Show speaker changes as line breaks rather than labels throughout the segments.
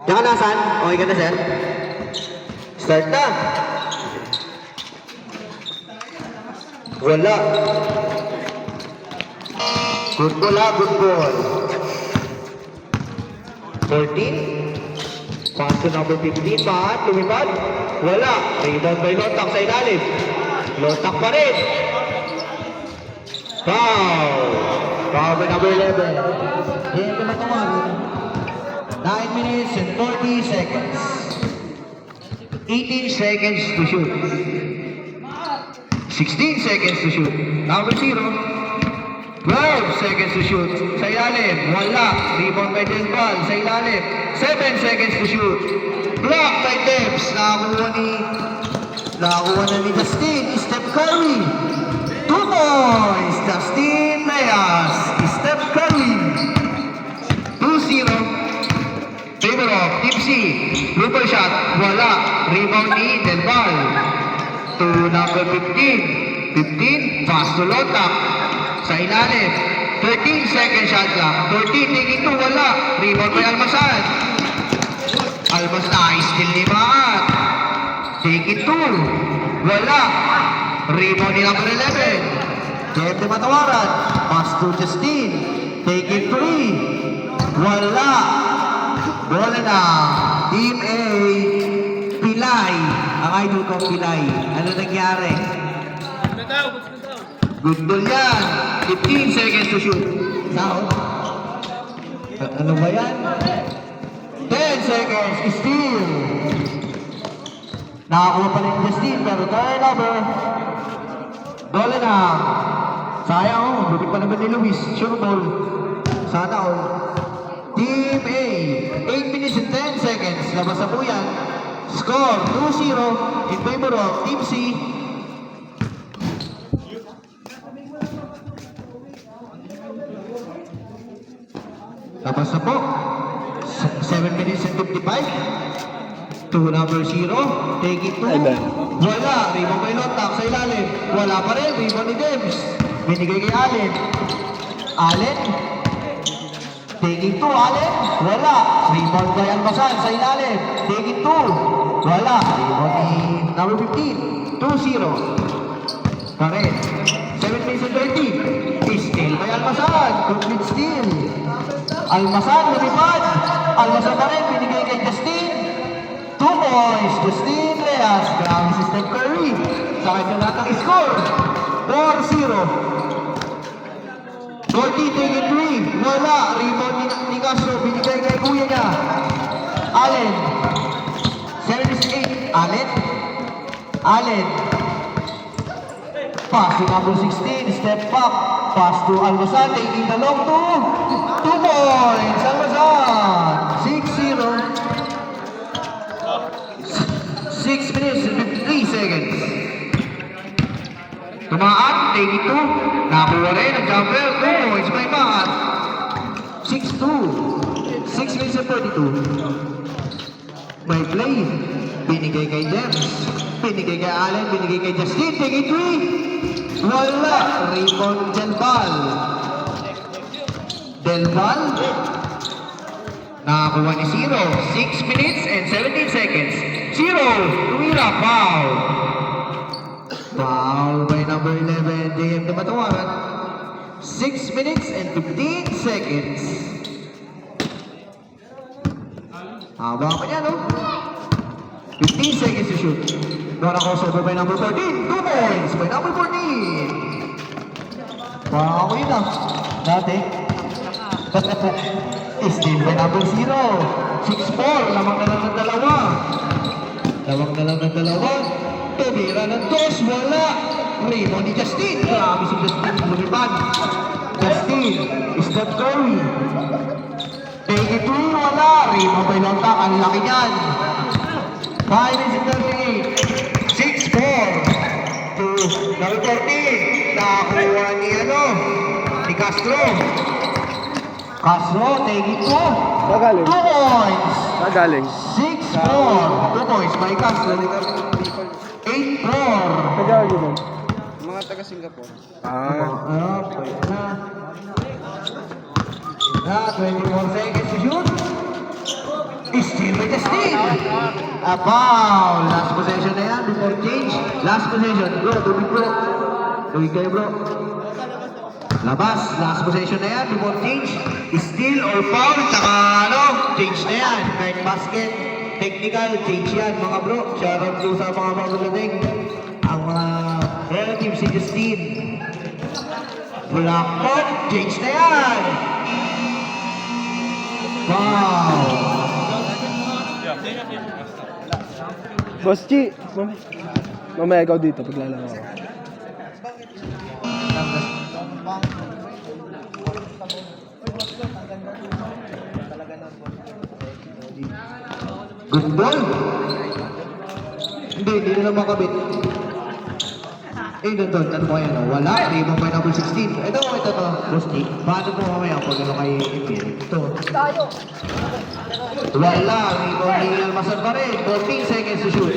Diyan ka na, San? Okay ka na, sir? Start na. Wala. Good ball, ha? Good ball. 14. Pass to number 15. Paat, lumipad. Wala. Rebound by Lotak sa ilalim. Lotak pa rin. Foul. Foul by number 11.
Game na matawag. 9 minutes and 40 seconds.
18 seconds to shoot. 16 seconds to shoot. Number 0. 12 seconds to shoot. Sa ilalim. Wala. Rebound by Delval. Sa ilalim. 7 seconds to shoot. Block by Debs.
Nakakuha na ni Justin. Steph Curry. 2 points. Justin Reyes. Steph Curry.
2-0. Favor of Team C. Blooper shot. Wala. Rebound ni Delval. To number 15. 15. Pass to Lotak. Sa ilalim. 13 second shot clock. 14 taking 2. Wala. Rebound by Almasan. Almas na. Still ni Maat. Taking 2. Wala. Rebound ni number 11.
Game na matawaran. Pass to Justin. Take it 3. Wala. Bola na. Team A. Pilay. Ang idol ko Pilay. Ano nangyari?
Good ball yan. 15 seconds to shoot.
Sao? Ano ba yan? 10 seconds. Steal. Nakakuha pa rin Justin pero turnover. Bola na. Sayang oh. Buti pa naman ni Luis. Sure ball. Sana all. Team A. 8 minutes and 10 seconds. Labas na po yan. Score 2-0 in favor of Team C. Labas na po. 7 minutes and 55. To number 0. Take it 2. Wala. Rebound by Lotak sa ilalim. Wala pa rin. Rebound ni Debs. Binigay kay Allen. Allen. Taking 2, Allen. Wala. Rebound by Almasan sa ilalim. Taking 2. Wala. Rebound ni number 15. 2-0. Pare. 7 minutes and 30. Steal by Almasan. Complete steal. Almasan, lumipad. Almasan pa rin. Binigay kay Justin. 2 points. Justin Reyes. Grabe si Steph Curry. Sakit na lahat ang score. 4-0. 40, take it 3. Wala. Rebound ni Castro. Binigay kay kuya niya. Allen. 78. Allen. Allen. Pass to number 16. Step back. Pass to Almasan. Taking the long 2. 2 points. Almasan. 6-0. 6 minutes and 53 seconds.
Tumaan. Take it 2. Nakuha rin ang jumper. 2 points by Maat.
6-2. 6 minutes and 42. May play. Binigay kay Debs. Binigay kay Allen. Binigay kay Justin. Take it 3. Wala. Rebound Delval. Delval.
Nakakuha ni 0. 6 minutes and 17 seconds. 0. Tumira. Foul.
Foul by number 11. JM na matawaran. 6 minutes and 15 seconds. Haba pa niya, no? 15 seconds to shoot. Dora crossover by number 14. 2 points by number 14. Parang ako yun ah. Dati. Steal by number 0. 6-4. Lamang na lang ng dalawa. Lamang na lang ng dalawa. Tumira ng 2. Wala. Rebound ni Justin. Grabe si Justin. Lumipad. Justin. Steph Curry. Take it 3. Wala. Rebound by Lotak. Ang laki niyan. 5 minutes and 38. 6-4. To number 14. Nakakuha ni ni Castro. Castro, take it 2.
Magaling.
2 points.
Magaling.
6-4. 2 points by Castro. 8-4.
Magaling din. Mga taga Singapore.
Pwede na. 24 seconds to shoot. Still by Justin. A foul. Last possession na yan before change. Last possession. Bro, tubig bro. Tubig kayo bro. Labas. Last possession na yan before change. Steal or foul. Tsaka ano, change na yan. Kahit basket. Technical, change yan mga bro. Shoutout po sa mga magagaling. Ang mga relatives si Justin. Blackpot, change na yan. Wow.
Boss Chi, mamaya ikaw dito paglalaro ako.
Good ball. Hindi na lang makabit. Doon, ano ba yan? Wala, rebound by number 16. Ito, Boss Nick. Paano po mamaya pag ano kay Emil? Ito. Wala, rebound ni Almasan pa rin. 14 seconds to shoot.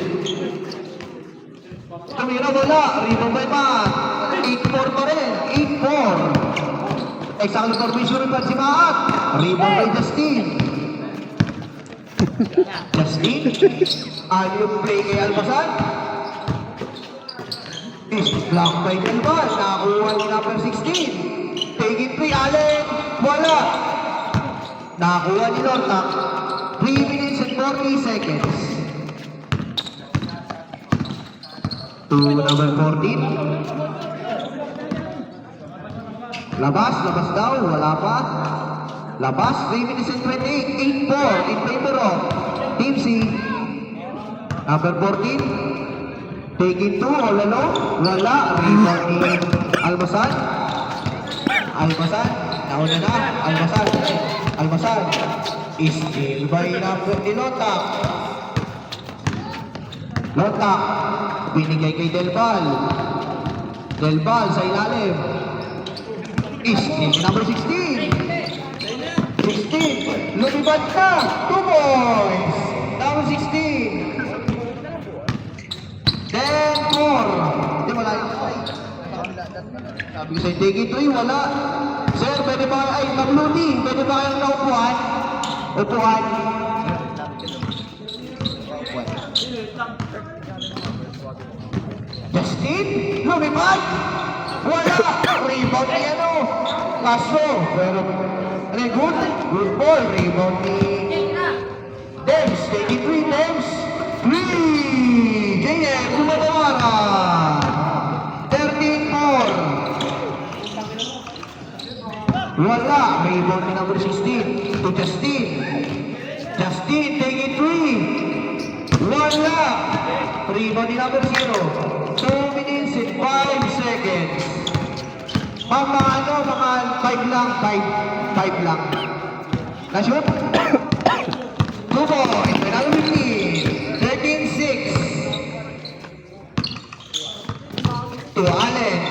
Tumira, wala, rebound by Matt. 8-4 pa rin, 8-4. Exact formation rin pa si Matt. Rebound by Justin. Justin, ano yung play kay Almasan? Is blocked by Delval. Nakakuha ni number 16. Taking free, Allen. Wala. Nakakuha ni Lortak. 3 minutes and 40 seconds. To number 14. Labas daw. Wala pa. Labas, 3 minutes and 28. 8-4 in favor of Team C. Number 14. Taking 2 all alone. Wala. Rebound ni Almasan. Nauna na. Almasan. Steal by number ni Lotak. Binigay kay Delval sa ilalim. Steal ni number 16. Lumibad na. 2 points. Number 16. 10-4. Hindi, wala yun. Sabi ko sa'yo, take it 3, wala. Sir, pwede ba, Magludi, pwede ba kayong naupuan? Upuan. Justin, lumipad. Wala. Rebound ni Castro. Pero, good ball. Rebound ni Dems. Take it 3, Dems. 3! JM, kumatawaran! 13-4. Wala. Rebound ni number 16 to Justin. Justin, take it 3. Wala. Rebound ni number 0. 2 minutes and 5 seconds. Mga 5 lang. 5 lang. Na-shoot? 2 points. Penalo 15. 13-6. To Allen.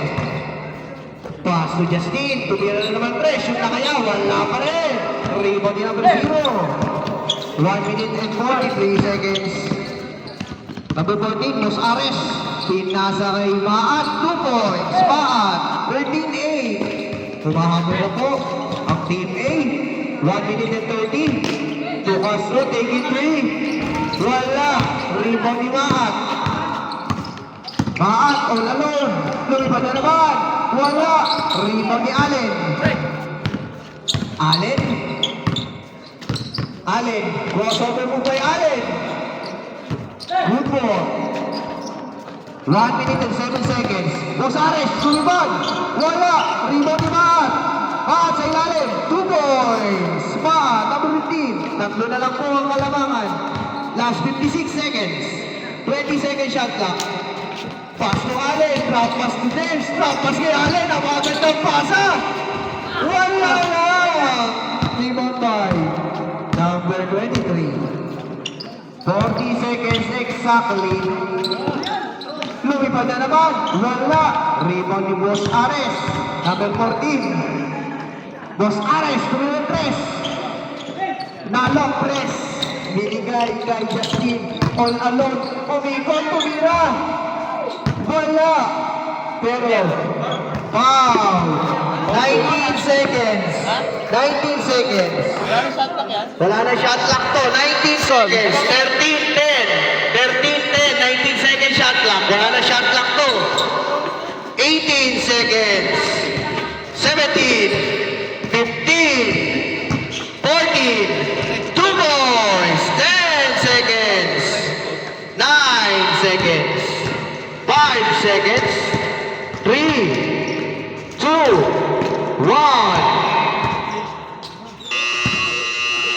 Pass to Justin. Tumira na naman pre. Shoot na kaya. Wala pa rin. Rebound ni number 0. 1 minute and 43 seconds. Number 14, Los Ares. Pinasa kay Maat. 2 points. Maat. 13-8. Tumahabol na po ang Team A. 1 minute and 30. To Castro. Take it 3. Wala. Rebound ni Maat. Maat all alone. Lumipad na naman. Wala. Rebound ni Allen. Allen. Crossover mo kay Allen. Good ball. 1 minute and 7 seconds. Rosares, lumipad. Wala. Rebound ni Maat. Maat sa ilalim. 2 points. Maat, number 15. Tatlo na lang po ang kalamangan. Last 56 seconds. 20 second shot clock. Pass to Allen. Drop pass to Dems. Drop pass kay Allen. Ang magandang pasa. Wala na. Rebound by number 23. 40 seconds exactly. Lumipad na naman. Wala. Rebound ni Boss Ares. Number 14. Boss Ares, tuloy press. Nalong press. Binigay kay Justin. All alone. Umikot, tumira. Wala. Pero, Foul! 19 seconds. 19 seconds. Wala na shot clock to. 19 seconds. 13-10. 13-10. 19 seconds shot clock. Wala na shot clock to. 18 seconds. 17. 15. 14. 2 boys. 10 seconds. 9 seconds. 5 seconds. 3, 2, 1.